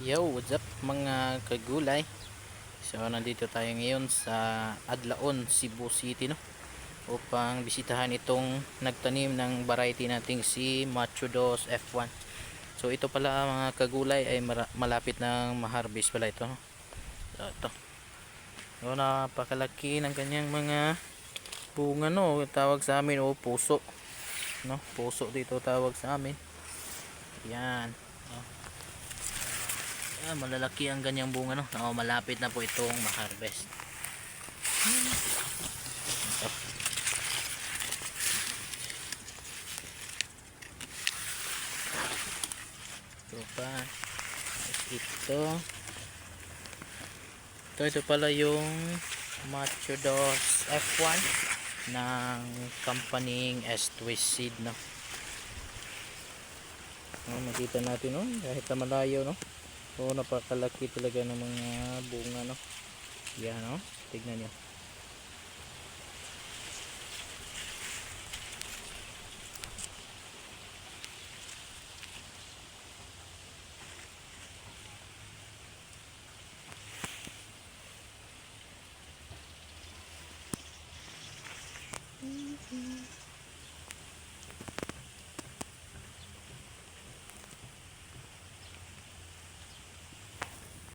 Yo, what's up mga kagulay? So nandito tayo ngayon sa Adlaon, Cebu City, no? Upang bisitahan itong nagtanim ng variety nating si Macho 2 F1. So ito pala mga kagulay ay malapit ng ma-harvest pala ito, no? So ito. So napakalaki ng kanyang mga bunga, no? Tawag sa amin puso, no? Puso dito tawag sa amin. Yan. No? Malalaki ang ganyang bunga, no? Malapit na po itong ma-harvest. Ito. Ito pa. Ito pala yung Macho 2 F1 ng company S-Twist Seed, no? Makita natin, no? Kahit na malayo, no? So napakalaki talaga ng mga bunga, no? Yan, no? Tignan nyo.